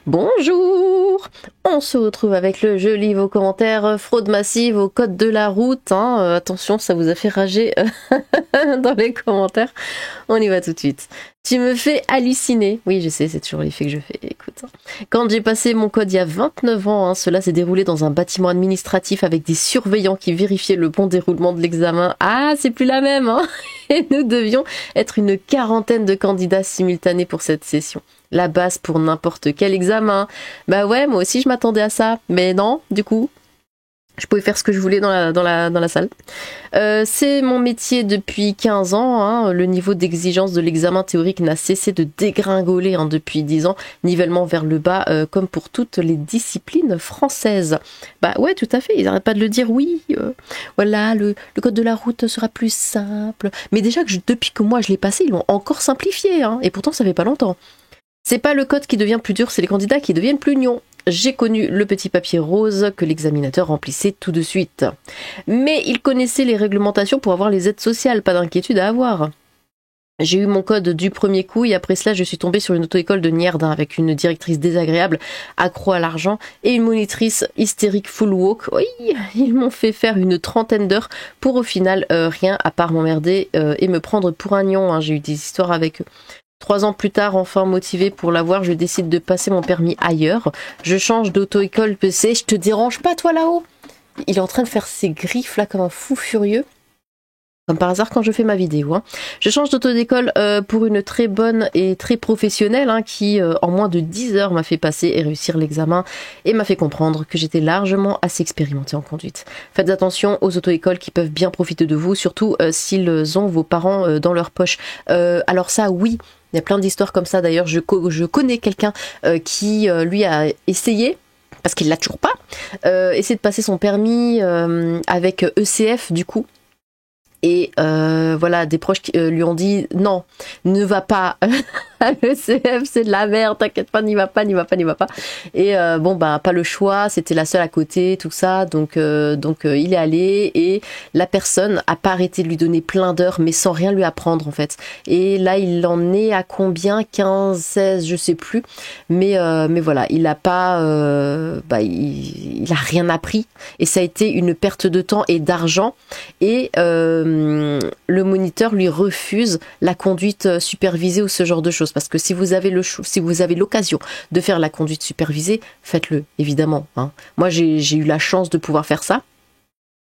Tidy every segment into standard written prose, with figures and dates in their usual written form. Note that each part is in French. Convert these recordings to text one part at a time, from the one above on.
Bonjour. On se retrouve avec le jeu livre aux commentaires fraude massive au code de la route. Attention, ça vous a fait rager dans les commentaires. On y va tout de suite. Tu me fais halluciner. Oui, je sais, c'est toujours l'effet que je fais. Écoute, quand j'ai passé mon code il y a 29 ans, cela s'est déroulé dans un bâtiment administratif avec des surveillants qui vérifiaient le bon déroulement de l'examen. Ah, c'est plus la même, Et nous devions être une quarantaine de candidats simultanés pour cette session. La base pour n'importe quel examen. Bah ouais, moi aussi je m'attendais à ça. Mais non, du coup, je pouvais faire ce que je voulais dans la salle. C'est mon métier depuis 15 ans. Le niveau d'exigence de l'examen théorique n'a cessé de dégringoler depuis 10 ans. Nivellement vers le bas, comme pour toutes les disciplines françaises. Bah ouais, tout à fait. Ils n'arrêtent pas de le dire. Oui, voilà, le code de la route sera plus simple. Mais déjà, depuis que moi je l'ai passé, ils l'ont encore simplifié. Et pourtant, ça fait pas longtemps. C'est pas le code qui devient plus dur, c'est les candidats qui deviennent plus gnons. J'ai connu le petit papier rose que l'examinateur remplissait tout de suite. Mais il connaissait les réglementations pour avoir les aides sociales, pas d'inquiétude à avoir. J'ai eu mon code du premier coup et après cela je suis tombée sur une auto-école de Nierdin avec une directrice désagréable, accro à l'argent et une monitrice hystérique full walk. Oui, ils m'ont fait faire une trentaine d'heures pour au final rien à part m'emmerder et me prendre pour un gnon. J'ai eu des histoires avec eux. 3 ans plus tard, enfin motivé pour l'avoir, je décide de passer mon permis ailleurs. Je change d'auto-école PC. Je te dérange pas, toi, là-haut? Il est en train de faire ses griffes, là, comme un fou furieux. Comme par hasard quand je fais ma vidéo. Je change d'auto-école pour une très bonne et très professionnelle qui, en moins de 10 heures, m'a fait passer et réussir l'examen et m'a fait comprendre que j'étais largement assez expérimentée en conduite. Faites attention aux auto-écoles qui peuvent bien profiter de vous, surtout s'ils ont vos parents dans leur poche. Alors ça, oui. Il y a plein d'histoires comme ça. D'ailleurs, je connais quelqu'un qui, lui, a essayé, parce qu'il l'a toujours pas, essayer de passer son permis avec ECF, du coup. Et voilà, des proches qui lui ont dit non, ne va pas à l'ECF, c'est de la merde, t'inquiète pas, n'y va pas. Et pas le choix, c'était la seule à côté, tout ça, donc il est allé et la personne a pas arrêté de lui donner plein d'heures, mais sans rien lui apprendre en fait. Et là, il en est à combien, 15, 16, je sais plus, mais voilà, il a pas, il a rien appris et ça a été une perte de temps et d'argent et le moniteur lui refuse la conduite supervisée ou ce genre de choses parce que si vous avez l'occasion de faire la conduite supervisée, faites-le évidemment. Moi j'ai eu la chance de pouvoir faire ça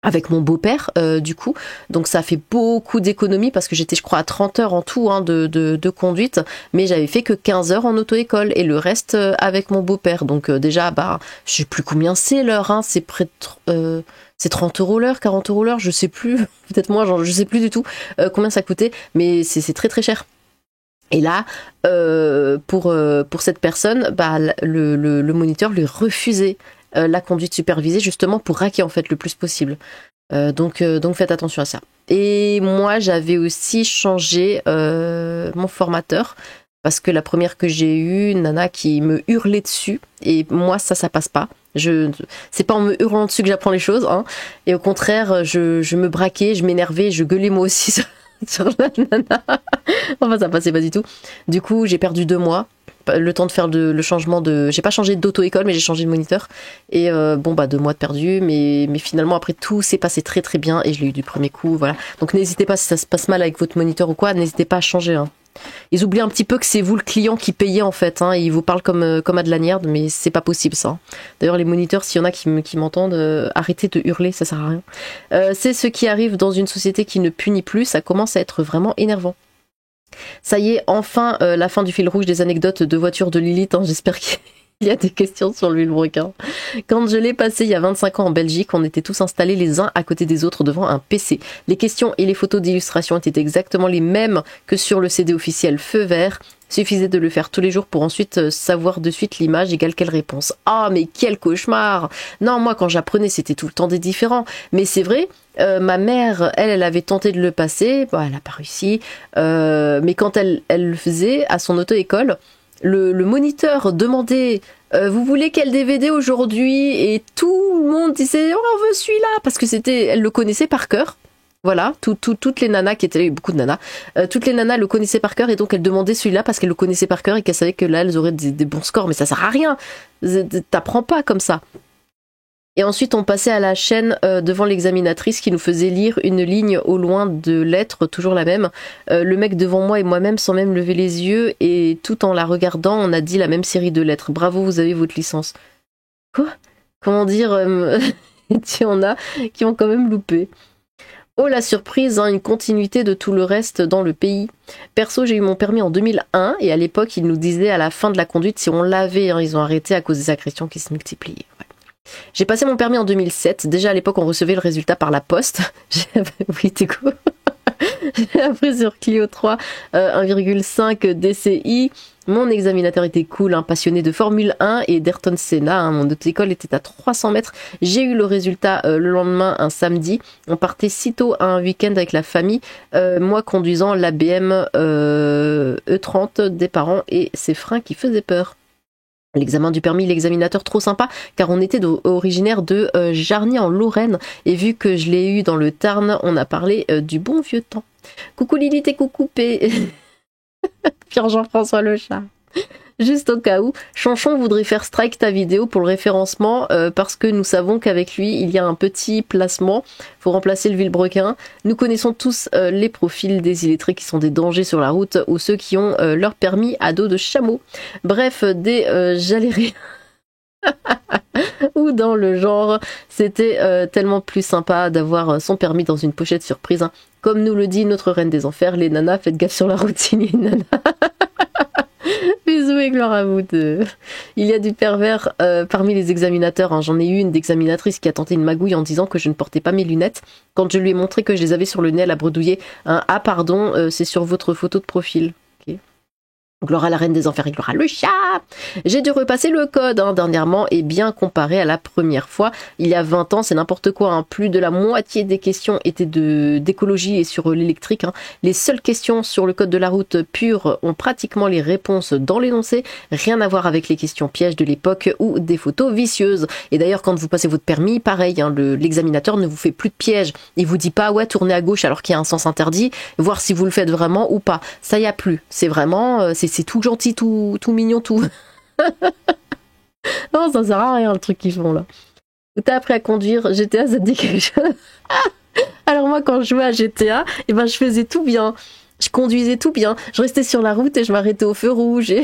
avec mon beau-père du coup, donc ça a fait beaucoup d'économies parce que j'étais je crois à 30 heures en tout de conduite, mais j'avais fait que 15 heures en auto-école et le reste avec mon beau-père, donc déjà je sais plus combien c'est l'heure, c'est près de c'est 30 € l'heure, 40 € l'heure, je sais plus, peut-être moins, je sais plus du tout combien ça coûtait, mais c'est très très cher. Et là, pour cette personne, le moniteur lui refusait la conduite supervisée justement pour raquer en fait le plus possible. Donc faites attention à ça. Et moi, j'avais aussi changé mon formateur parce que la première que j'ai eue, nana qui me hurlait dessus et moi ça passe pas. C'est pas en me hurlant dessus que j'apprends les choses, et au contraire, je me braquais, je m'énervais, je gueulais moi aussi sur la nana. Enfin, ça passait pas du tout. Du coup, j'ai perdu 2 mois, le temps de faire le changement de... J'ai pas changé d'auto-école, mais j'ai changé de moniteur. Et 2 mois de perdu, mais finalement, après, tout s'est passé très très bien, et je l'ai eu du premier coup, voilà. Donc n'hésitez pas, si ça se passe mal avec votre moniteur ou quoi, n'hésitez pas à changer, Ils oublient un petit peu que c'est vous le client qui payez en fait, ils vous parlent comme à de la merde, mais c'est pas possible ça. D'ailleurs les moniteurs, s'il y en a qui m'entendent, arrêtez de hurler, ça sert à rien. C'est ce qui arrive dans une société qui ne punit plus, ça commence à être vraiment énervant. Ça y est, enfin la fin du fil rouge des anecdotes de voitures de Lilith, j'espère qu'il y a des questions sur lui le requin. Quand je l'ai passé il y a 25 ans en Belgique, on était tous installés les uns à côté des autres devant un PC. Les questions et les photos d'illustration étaient exactement les mêmes que sur le CD officiel Feu Vert. Suffisait de le faire tous les jours pour ensuite savoir de suite l'image égale quelle réponse. Ah, mais quel cauchemar! Non, moi quand j'apprenais c'était tout le temps des différents. Mais c'est vrai, ma mère, elle avait tenté de le passer, elle n'a pas réussi. Mais quand elle le faisait à son auto-école, le moniteur demandait vous voulez quel DVD aujourd'hui, et tout le monde disait on veut celui-là parce que elle le connaissait par cœur. Voilà, toutes les nanas qui étaient là, il y a eu beaucoup de nanas, toutes les nanas le connaissaient par cœur et donc elles demandaient celui-là parce qu'elles le connaissaient par cœur et qu'elles savaient que là elles auraient des bons scores, mais ça sert à rien, t'apprends pas comme ça. Et ensuite on passait à la chaîne devant l'examinatrice qui nous faisait lire une ligne au loin de lettres, toujours la même. Le mec devant moi et moi-même sans même lever les yeux et tout en la regardant on a dit la même série de lettres. Bravo, vous avez votre licence. Quoi ? Comment dire il y en a qui ont quand même loupé. Oh la surprise, hein, une continuité de tout le reste dans le pays. Perso, j'ai eu mon permis en 2001 et à l'époque, ils nous disaient à la fin de la conduite si on l'avait. Hein, ils ont arrêté à cause des agressions qui se multipliaient. Ouais. J'ai passé mon permis en 2007. Déjà à l'époque, on recevait le résultat par la poste. Oui, t'es cool. J'ai appris sur Clio 3 1,5 DCI. Mon examinateur était cool, hein, passionné de Formule 1 et d'Ayrton Senna. Hein, mon auto-école était à 300 mètres. J'ai eu le résultat le lendemain, un samedi. On partait sitôt à un week-end avec la famille. Moi conduisant la BM E30 des parents et ses freins qui faisaient peur. L'examen du permis, l'examinateur trop sympa car on était originaire de Jarny en Lorraine et vu que je l'ai eu dans le Tarn, on a parlé du bon vieux temps. Coucou Lilith et coucou P. Pierre Jean-François le chat. Juste au cas où, Chanchon voudrait faire strike ta vidéo pour le référencement parce que nous savons qu'avec lui, il y a un petit placement. Faut remplacer le vilebrequin. Nous connaissons tous les profils des illettrés qui sont des dangers sur la route ou ceux qui ont leur permis à dos de chameau. Bref, des galériens. Ou dans le genre, c'était tellement plus sympa d'avoir son permis dans une pochette surprise. Hein. Comme nous le dit notre reine des enfers, les nanas, faites gaffe sur la route, signé nana. Bisous et gloire à vous deux. Il y a du pervers parmi les examinateurs. Hein. J'en ai eu une d'examinatrice qui a tenté une magouille en disant que je ne portais pas mes lunettes. Quand je lui ai montré que je les avais sur le nez, elle a bredouillé. Ah pardon, c'est sur votre photo de profil. Okay. Gloire à la reine des enfers et gloire à le chat. J'ai dû repasser le code dernièrement et bien comparé à la première fois. Il y a 20 ans, c'est n'importe quoi. Hein. Plus de la moitié des questions étaient d'écologie et sur l'électrique. Hein. Les seules questions sur le code de la route pur ont pratiquement les réponses dans l'énoncé. Rien à voir avec les questions pièges de l'époque ou des photos vicieuses. Et d'ailleurs, quand vous passez votre permis, pareil, hein, l'examinateur ne vous fait plus de pièges. Il vous dit pas, ouais, tournez à gauche alors qu'il y a un sens interdit, voir si vous le faites vraiment ou pas. Ça y a plus. C'est vraiment... c'est tout gentil, tout mignon, tout. Non, ça sert à rien le truc qu'ils font là. T'as appris à conduire GTA, ça te dit quelque chose? Alors moi, quand je jouais à GTA, eh ben, je faisais tout bien. Je conduisais tout bien. Je restais sur la route et je m'arrêtais au feu rouge et,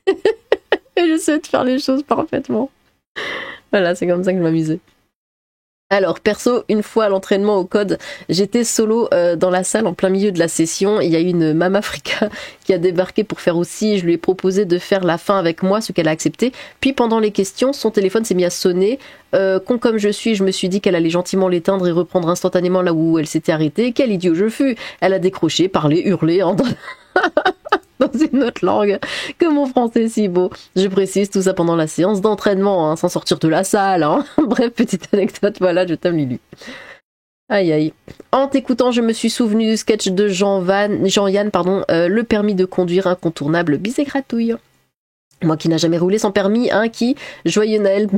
et j'essayais de faire les choses parfaitement. Voilà, c'est comme ça que je m'amusais. Alors perso, une fois à l'entraînement au code, j'étais solo dans la salle en plein milieu de la session. Il y a une Mame Africa qui a débarqué pour faire aussi. Je lui ai proposé de faire la fin avec moi, ce qu'elle a accepté. Puis pendant les questions, son téléphone s'est mis à sonner. Con comme je suis, je me suis dit qu'elle allait gentiment l'éteindre et reprendre instantanément là où elle s'était arrêtée. Quel idiot je fus! Elle a décroché, parlé, hurlé, dans une autre langue que mon français si beau. Je précise tout ça pendant la séance d'entraînement, hein, sans sortir de la salle. Hein. Bref, petite anecdote, voilà, je t'aime Lulu. Aïe aïe. En t'écoutant, je me suis souvenu du sketch de Jean-Yann, le permis de conduire incontournable, bis et gratouille. Moi qui n'a jamais roulé sans permis, hein, qui, joyeux Noël,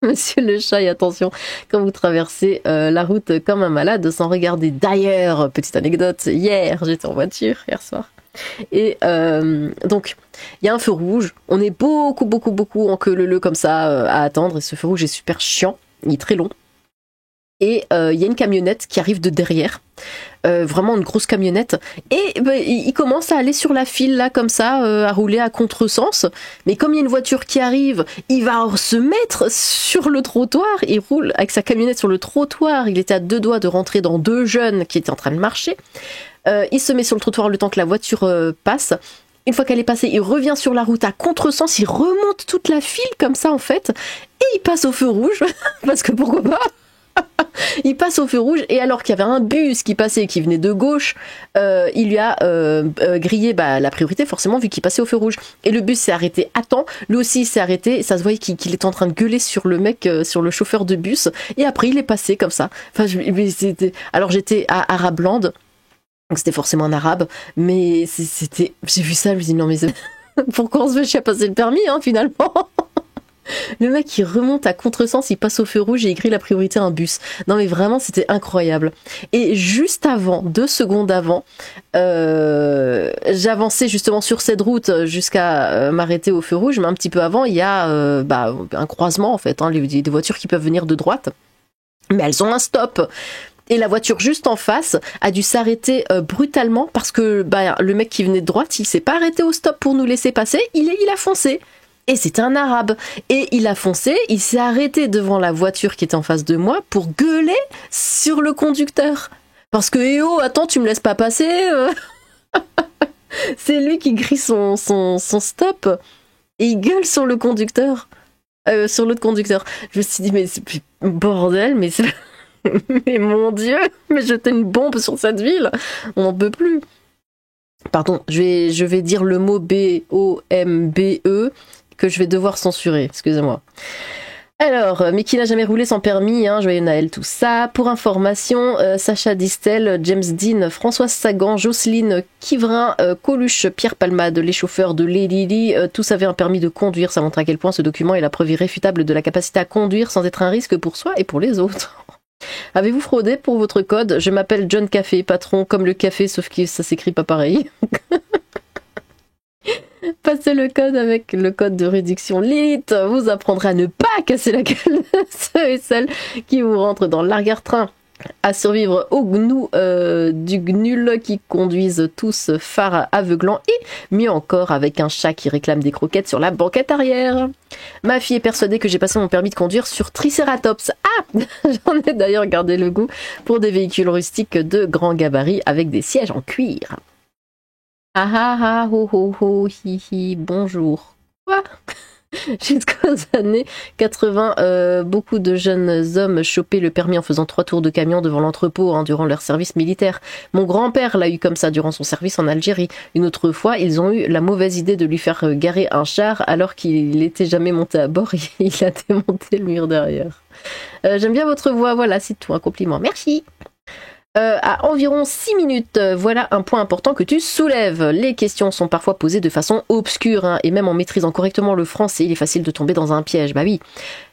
monsieur le chat, et attention, quand vous traversez la route comme un malade sans regarder. D'ailleurs, petite anecdote, hier, j'étais en voiture, hier soir. Et donc il y a un feu rouge, on est beaucoup en queue leu comme ça à attendre et ce feu rouge est super chiant, il est très long et il y a une camionnette qui arrive de derrière, vraiment une grosse camionnette et il commence à aller sur la file là comme ça, à rouler à contresens, mais comme il y a une voiture qui arrive, il va se mettre sur le trottoir, il roule avec sa camionnette sur le trottoir, il était à 2 doigts de rentrer dans 2 jeunes qui étaient en train de marcher. Il se met sur le trottoir le temps que la voiture passe. Une fois qu'elle est passée, il revient sur la route à contresens, il remonte toute la file comme ça en fait, et il passe au feu rouge, parce que pourquoi pas. Il passe au feu rouge, et alors qu'il y avait un bus qui passait et qui venait de gauche, il lui a grillé la priorité forcément vu qu'il passait au feu rouge. Et le bus s'est arrêté à temps, lui aussi il s'est arrêté, et ça se voyait qu'il était en train de gueuler sur le mec, sur le chauffeur de bus, et après il est passé comme ça. Enfin, alors j'étais à Arabland, donc c'était forcément un arabe, mais c'était, j'ai vu ça, je me suis dit non mais pourquoi on se fait chier à passer le permis hein, finalement. Le mec, il remonte à contresens, il passe au feu rouge et il grille la priorité à un bus. Non mais vraiment, c'était incroyable. Et juste avant, 2 secondes avant, j'avançais justement sur cette route jusqu'à m'arrêter au feu rouge, mais un petit peu avant, il y a un croisement en fait, hein, des voitures qui peuvent venir de droite, mais elles ont un stop. Et la voiture juste en face a dû s'arrêter brutalement parce que le mec qui venait de droite, il s'est pas arrêté au stop pour nous laisser passer, il a foncé. Et c'était un arabe. Et il a foncé, il s'est arrêté devant la voiture qui était en face de moi pour gueuler sur le conducteur. Parce que, eh oh, attends, tu me laisses pas passer. C'est lui qui grille son stop. Et il gueule sur le conducteur. Sur l'autre conducteur. Je me suis dit, mais c'est bordel, mais c'est... mais mon Dieu, mais jeter une bombe sur cette ville. On n'en peut plus. Pardon, je vais dire le mot B-O-M-B-E que je vais devoir censurer, excusez-moi. Alors, mais qui n'a jamais roulé sans permis, hein, joyeux Noël, tout ça. Pour information, Sacha Distel, James Dean, Françoise Sagan, Jocelyne Quivrin, Coluche, Pierre Palmade, les chauffeurs de Lady Lee, tous avaient un permis de conduire. Ça montre à quel point ce document est la preuve irréfutable de la capacité à conduire sans être un risque pour soi et pour les autres. Avez-vous fraudé pour votre code? Je m'appelle John Café, patron comme le café, sauf que ça s'écrit pas pareil. Passez le code avec le code de réduction Lilith. Vous apprendrez à ne pas casser la gueule de ceux et celles qui vous rentrent dans l'arrière-train. À survivre aux gnous du gnul qui conduisent tous phare aveuglant et mieux encore avec un chat qui réclame des croquettes sur la banquette arrière. Ma fille est persuadée que j'ai passé mon permis de conduire sur Triceratops. Ah, j'en ai d'ailleurs gardé le goût pour des véhicules rustiques de grand gabarit avec des sièges en cuir. Ah ah ah, ho ho ho, hi hi, bonjour. Quoi? Jusqu'aux années 80, beaucoup de jeunes hommes chopaient le permis en faisant 3 tours de camion devant l'entrepôt durant leur service militaire. Mon grand-père l'a eu comme ça durant son service en Algérie. Une autre fois, ils ont eu la mauvaise idée de lui faire garer un char alors qu'il n'était jamais monté à bord et il a démonté le mur derrière. J'aime bien votre voix, voilà, c'est tout, un compliment. Merci. À environ 6 minutes, voilà un point important que tu soulèves. Les questions sont parfois posées de façon obscure, hein, et même en maîtrisant correctement le français, il est facile de tomber dans un piège, bah oui.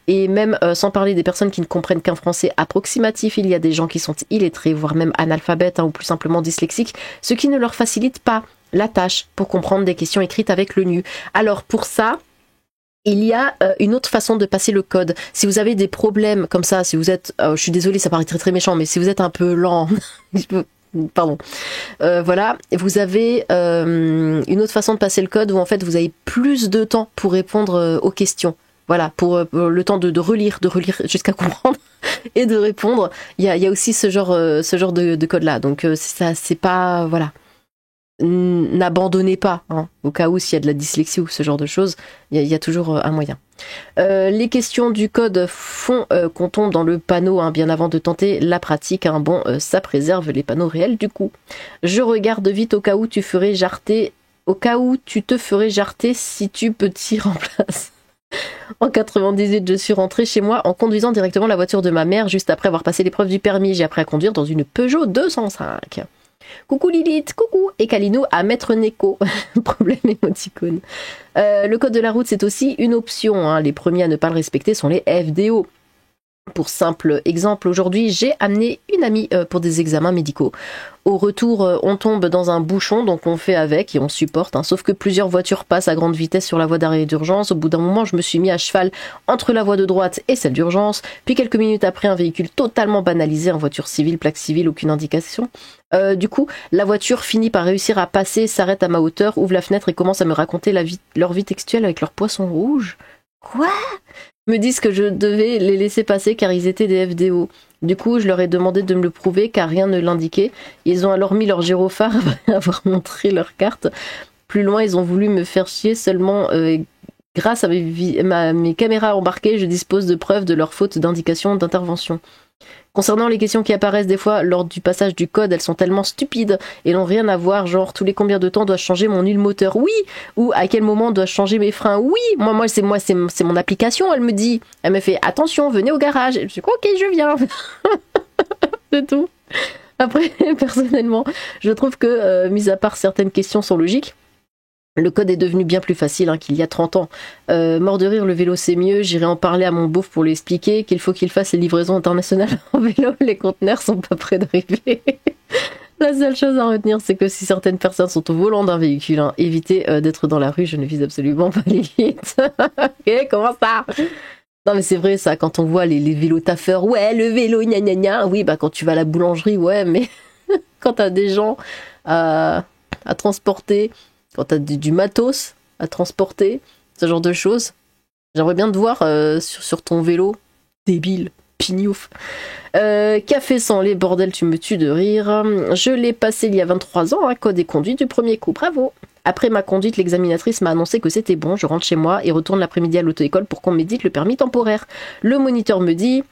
Et même sans parler des personnes qui ne comprennent qu'un français approximatif, il y a des gens qui sont illettrés, voire même analphabètes, hein, ou plus simplement dyslexiques, ce qui ne leur facilite pas la tâche pour comprendre des questions écrites avec le nu. Alors pour ça, il y a une autre façon de passer le code. Si vous avez des problèmes comme ça, si vous êtes... je suis désolée, ça paraît très très méchant, mais si vous êtes un peu lent... Pardon. Voilà, vous avez une autre façon de passer le code où en fait vous avez plus de temps pour répondre aux questions. Voilà, pour le temps de relire jusqu'à comprendre et de répondre. Il y a aussi ce genre de code-là. Donc ça, c'est pas... Voilà. N'abandonnez pas, hein, au cas où s'il y a de la dyslexie ou ce genre de choses, il y a toujours un moyen. Les questions du code font qu'on tombe dans le panneau, hein, bien avant de tenter la pratique. Hein, bon, ça préserve les panneaux réels du coup. Je regarde vite au cas où tu te ferais jarter si tu petit remplaces. En 98, je suis rentrée chez moi en conduisant directement la voiture de ma mère juste après avoir passé l'épreuve du permis. J'ai appris à conduire dans une Peugeot 205. Coucou Lilith, coucou, et Kalino à Maître Neko. Problème émoticône. Le code de la route, c'est aussi une option, hein. Les premiers à ne pas le respecter sont les FDO. Pour simple exemple, aujourd'hui, j'ai amené une amie pour des examens médicaux. Au retour, on tombe dans un bouchon, donc on fait avec et on supporte. Hein, sauf que plusieurs voitures passent à grande vitesse sur la voie d'arrêt d'urgence. Au bout d'un moment, je me suis mis à cheval entre la voie de droite et celle d'urgence. Puis quelques minutes après, un véhicule totalement banalisé, en voiture civile, plaque civile, aucune indication. Du coup, la voiture finit par réussir à passer, s'arrête à ma hauteur, ouvre la fenêtre et commence à me raconter leur vie textuelle avec leur poisson rouge. Quoi ? Me disent que je devais les laisser passer car ils étaient des FDO. Du coup, je leur ai demandé de me le prouver car rien ne l'indiquait. Ils ont alors mis leur gyrophare après avoir montré leur carte. Plus loin, ils ont voulu me faire chier seulement grâce à mes caméras embarquées, je dispose de preuves de leur faute d'indication d'intervention. Concernant les questions qui apparaissent des fois lors du passage du code, elles sont tellement stupides et n'ont rien à voir, genre tous les combien de temps dois-je changer mon huile moteur? Oui. Ou à quel moment dois-je changer mes freins? Oui. Moi c'est mon application, elle me dit. Elle me fait attention, venez au garage. Je dis ok, je viens. C'est tout. Après, personnellement, je trouve que mis à part certaines questions sont logiques, Le code est devenu bien plus facile qu'il y a 30 ans. Mort de rire, le vélo c'est mieux, j'irai en parler à mon beauf pour lui expliquer qu'il faut qu'il fasse les livraisons internationales en vélo, les conteneurs sont pas près d'arriver. La seule chose à retenir, c'est que si certaines personnes sont au volant d'un véhicule, évitez d'être dans la rue, je ne vise absolument pas l'élite. Ok, comment ça? Non mais c'est vrai ça, quand on voit les vélos taffeurs, ouais le vélo gna gna gna, oui bah quand tu vas à la boulangerie, ouais mais quand t'as des gens à transporter, quand t'as du matos à transporter, ce genre de choses, j'aimerais bien te voir sur ton vélo, débile, pignouf. Café sans lait, bordel, tu me tues de rire. Je l'ai passé il y a 23 ans, code et conduite du premier coup, bravo. Après ma conduite, l'examinatrice m'a annoncé que c'était bon, je rentre chez moi et retourne l'après-midi à l'auto-école pour qu'on m'édite le permis temporaire. Le moniteur me dit...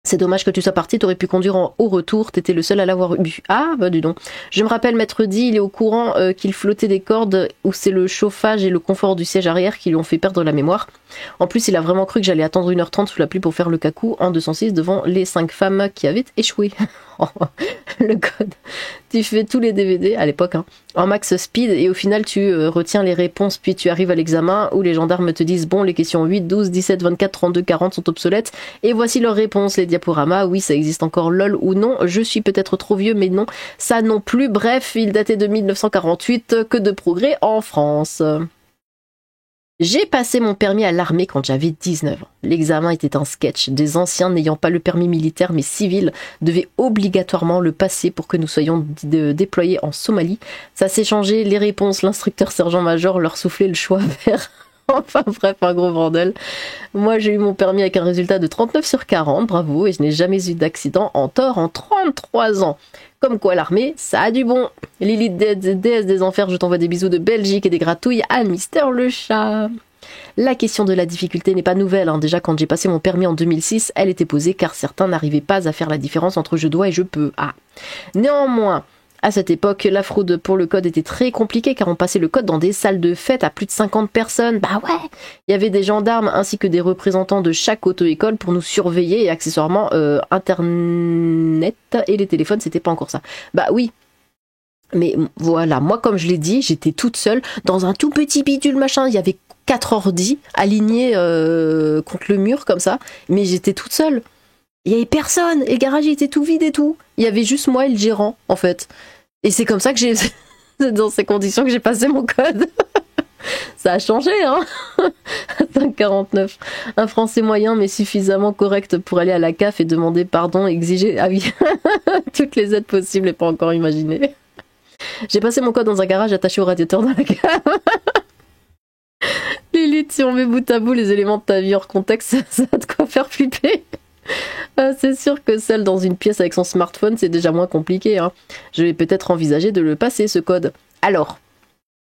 C'est dommage que tu sois parti, t'aurais pu conduire au retour, t'étais le seul à l'avoir eu. Ah, bah dis donc. Je me rappelle m'être dit, il est au courant qu'il flottait des cordes où c'est le chauffage et le confort du siège arrière qui lui ont fait perdre la mémoire. En plus, il a vraiment cru que j'allais attendre 1h30 sous la pluie pour faire le cacou en 206 devant les 5 femmes qui avaient échoué. Le code. Tu fais tous les DVD à l'époque, en max speed et au final tu retiens les réponses puis tu arrives à l'examen où les gendarmes te disent bon les questions 8, 12, 17, 24, 32, 40 sont obsolètes et voici leurs réponses, les diaporamas, oui ça existe encore lol ou non, je suis peut-être trop vieux mais non, ça non plus, bref il datait de 1948, que de progrès en France. J'ai passé mon permis à l'armée quand j'avais 19 ans. L'examen était un sketch. Des anciens n'ayant pas le permis militaire mais civil devaient obligatoirement le passer pour que nous soyons déployés en Somalie. Ça s'est changé, les réponses, l'instructeur sergent-major leur soufflait le choix vert. Enfin bref, un gros bordel. Moi j'ai eu mon permis avec un résultat de 39 sur 40, bravo, et je n'ai jamais eu d'accident en tort en 33 ans. Comme quoi l'armée, ça a du bon. Lilith déesse des enfers, je t'envoie des bisous de Belgique et des gratouilles à Mister le chat. La question de la difficulté n'est pas nouvelle, déjà quand j'ai passé mon permis en 2006, elle était posée car certains n'arrivaient pas à faire la différence entre je dois et je peux. Néanmoins, à cette époque, la fraude pour le code était très compliquée car on passait le code dans des salles de fête à plus de 50 personnes. Bah ouais, il y avait des gendarmes ainsi que des représentants de chaque auto-école pour nous surveiller et accessoirement Internet et les téléphones, c'était pas encore ça. Bah oui. Mais voilà, moi comme je l'ai dit, j'étais toute seule dans un tout petit bidule machin, il y avait 4 ordis alignés contre le mur comme ça, mais j'étais toute seule. Il y avait personne, et le garage était tout vide et tout. Il y avait juste moi et le gérant en fait. Et c'est comme ça que j'ai... C'est dans ces conditions que j'ai passé mon code. Ça a changé, 5,49. Un français moyen, mais suffisamment correct pour aller à la CAF et demander pardon, exiger... Ah oui, toutes les aides possibles et pas encore imaginées. J'ai passé mon code dans un garage attaché au radiateur dans la cave. Lilith, si on met bout à bout les éléments de ta vie hors contexte, ça a de quoi faire flipper. C'est sûr que seule dans une pièce avec son smartphone, c'est déjà moins compliqué. Je vais peut-être envisager de le passer, ce code. Alors,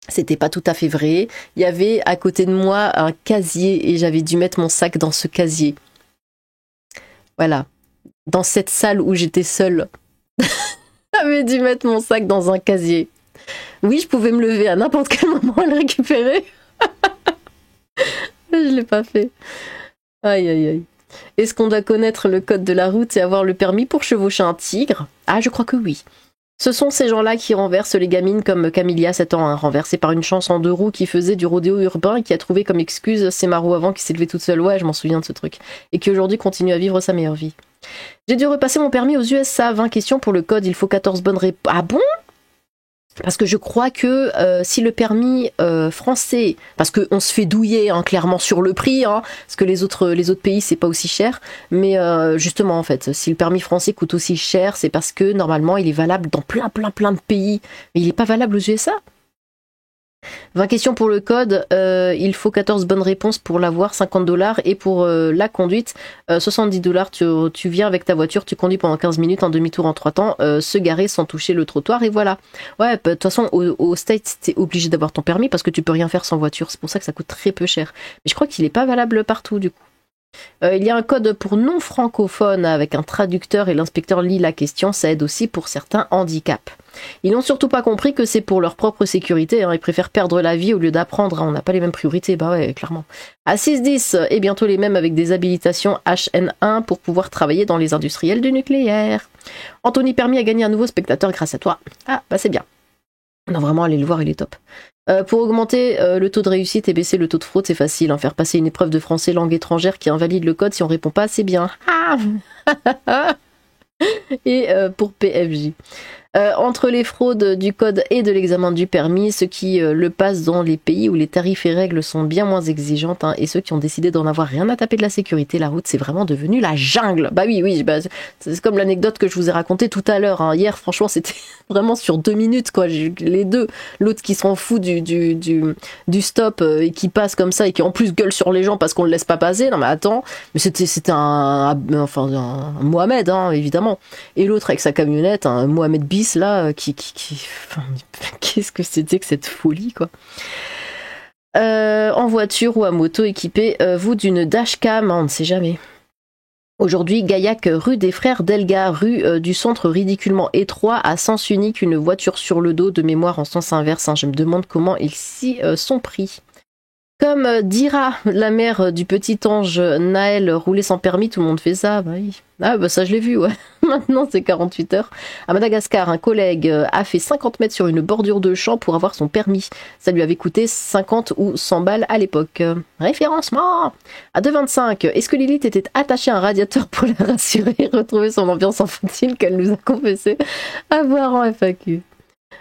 c'était pas tout à fait vrai. Il y avait à côté de moi un casier et j'avais dû mettre mon sac dans ce casier. Voilà. Dans cette salle où j'étais seule. J'avais dû mettre mon sac dans un casier. Oui, je pouvais me lever à n'importe quel moment et le récupérer. Je l'ai pas fait. Aïe, aïe, aïe. Est-ce qu'on doit connaître le code de la route et avoir le permis pour chevaucher un tigre? Ah, je crois que oui. Ce sont ces gens-là qui renversent les gamines comme Camilla, 7 ans, renversée par une chance en 2 roues qui faisait du rodéo urbain et qui a trouvé comme excuse ses marauds avant qui s'est levée toute seule. Ouais, je m'en souviens de ce truc. Et qui aujourd'hui continue à vivre sa meilleure vie. J'ai dû repasser mon permis aux USA. 20 questions pour le code, il faut 14 bonnes réponses. Ah bon? Parce que je crois que si le permis français, parce qu'on se fait douiller clairement sur le prix, parce que les autres pays c'est pas aussi cher, mais justement en fait, si le permis français coûte aussi cher, c'est parce que normalement il est valable dans plein de pays, mais il est pas valable aux USA. 20 questions pour le code, il faut 14 bonnes réponses pour l'avoir, $50, et pour la conduite, $70, tu viens avec ta voiture, tu conduis pendant 15 minutes en demi-tour en 3 temps, se garer sans toucher le trottoir, et voilà. Ouais, de toute façon, au States, t'es obligé d'avoir ton permis parce que tu peux rien faire sans voiture, c'est pour ça que ça coûte très peu cher. Mais je crois qu'il est pas valable partout, du coup. Il y a un code pour non-francophones avec un traducteur et l'inspecteur lit la question, ça aide aussi pour certains handicaps. Ils n'ont surtout pas compris que c'est pour leur propre sécurité, ils préfèrent perdre la vie au lieu d'apprendre, on n'a pas les mêmes priorités, bah ouais, clairement. À 6-10, et bientôt les mêmes avec des habilitations HN1 pour pouvoir travailler dans les industriels du nucléaire. Anthony Permis a gagné un nouveau spectateur grâce à toi. Ah, bah c'est bien. Non, vraiment, allez le voir, il est top. Pour augmenter le taux de réussite et baisser le taux de fraude, c'est facile. Hein, faire passer une épreuve de français langue étrangère qui invalide le code si on répond pas, c'est bien. Ah et pour PFJ. Entre les fraudes du code et de l'examen du permis, ceux qui le passent dans les pays où les tarifs et règles sont bien moins exigeantes, hein, et ceux qui ont décidé d'en avoir rien à taper de la sécurité, la route c'est vraiment devenu la jungle. Bah oui, bah, c'est comme l'anecdote que je vous ai racontée tout à l'heure. Hein. Hier, franchement, c'était vraiment sur 2 minutes, quoi. J'ai les deux, l'autre qui s'en fout du stop et qui passe comme ça et qui en plus gueule sur les gens parce qu'on le laisse pas passer. Non mais attends, mais c'était un Mohamed, hein, évidemment. Et l'autre avec sa camionnette, un Mohamed bis là, enfin, qu'est-ce que c'était que cette folie, quoi. En voiture ou à moto, équipez-vous d'une dashcam, on ne sait jamais. Aujourd'hui, Gaillac, rue des Frères Delga, rue du centre ridiculement étroit, à sens unique, une voiture sur le dos, de mémoire en sens inverse. Hein. Je me demande comment ils s'y sont pris. Comme dira la mère du petit ange Naël, rouler sans permis, tout le monde fait ça. Bah oui. Ah bah ça je l'ai vu, ouais. Maintenant c'est 48 heures. À Madagascar, un collègue a fait 50 mètres sur une bordure de champ pour avoir son permis. Ça lui avait coûté 50 ou 100 balles à l'époque. Référencement. À 2,25, est-ce que Lilith était attachée à un radiateur pour la rassurer et retrouver son ambiance enfantine qu'elle nous a confessé avoir en FAQ?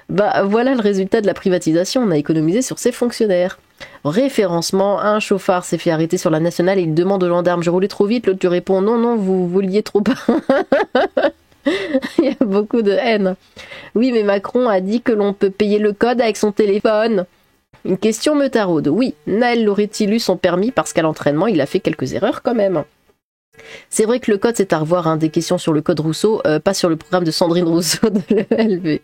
Bah voilà le résultat de la privatisation, on a économisé sur ses fonctionnaires. Référencement, un chauffard s'est fait arrêter sur la nationale et il demande au gendarme: je roulais trop vite, l'autre lui répond: non, vous vouliez trop bas. Il y a beaucoup de haine. Oui, mais Macron a dit que l'on peut payer le code avec son téléphone. Une question me taraude. Oui, Naël l'aurait-il eu son permis parce qu'à l'entraînement il a fait quelques erreurs quand même. C'est vrai que le code c'est à revoir, hein, des questions sur le code Rousseau, pas sur le programme de Sandrine Rousseau de l'ELV.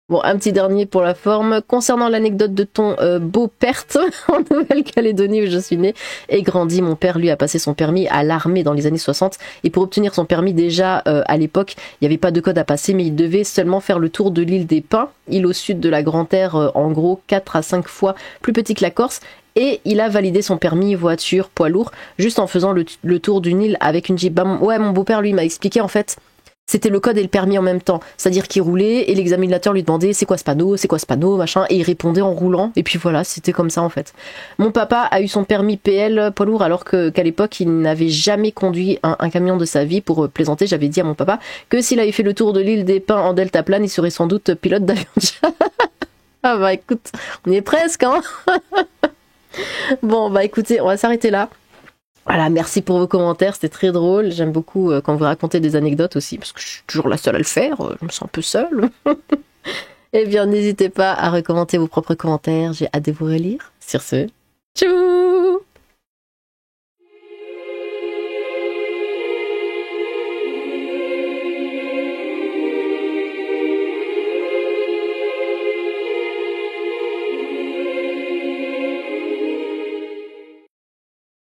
Bon, un petit dernier pour la forme. Concernant l'anecdote de ton beau-père en Nouvelle-Calédonie où je suis née et grandi, mon père, lui, a passé son permis à l'armée dans les années 60. Et pour obtenir son permis, déjà, à l'époque, il n'y avait pas de code à passer, mais il devait seulement faire le tour de l'île des Pins, île au sud de la Grande-Terre, en gros 4 à 5 fois plus petit que la Corse. Et il a validé son permis voiture poids lourd juste en faisant le tour d'une île avec une Jeep. Bah, ouais, mon beau-père, lui, m'a expliqué, en fait, c'était le code et le permis en même temps. C'est-à-dire qu'il roulait et l'examinateur lui demandait c'est quoi ce panneau, machin, et il répondait en roulant. Et puis voilà, c'était comme ça en fait. Mon papa a eu son permis PL poids lourd alors qu'à l'époque il n'avait jamais conduit un camion de sa vie. Pour plaisanter, j'avais dit à mon papa que s'il avait fait le tour de l'île des Pins en deltaplane, il serait sans doute pilote d'avion. Ah bah écoute, on y est presque, hein. Bon bah écoutez, on va s'arrêter là. Voilà, merci pour vos commentaires, c'était très drôle. J'aime beaucoup quand vous racontez des anecdotes aussi, parce que je suis toujours la seule à le faire, je me sens un peu seule. Eh bien, n'hésitez pas à recommander vos propres commentaires, j'ai hâte de vous relire. Sur ce, tchou!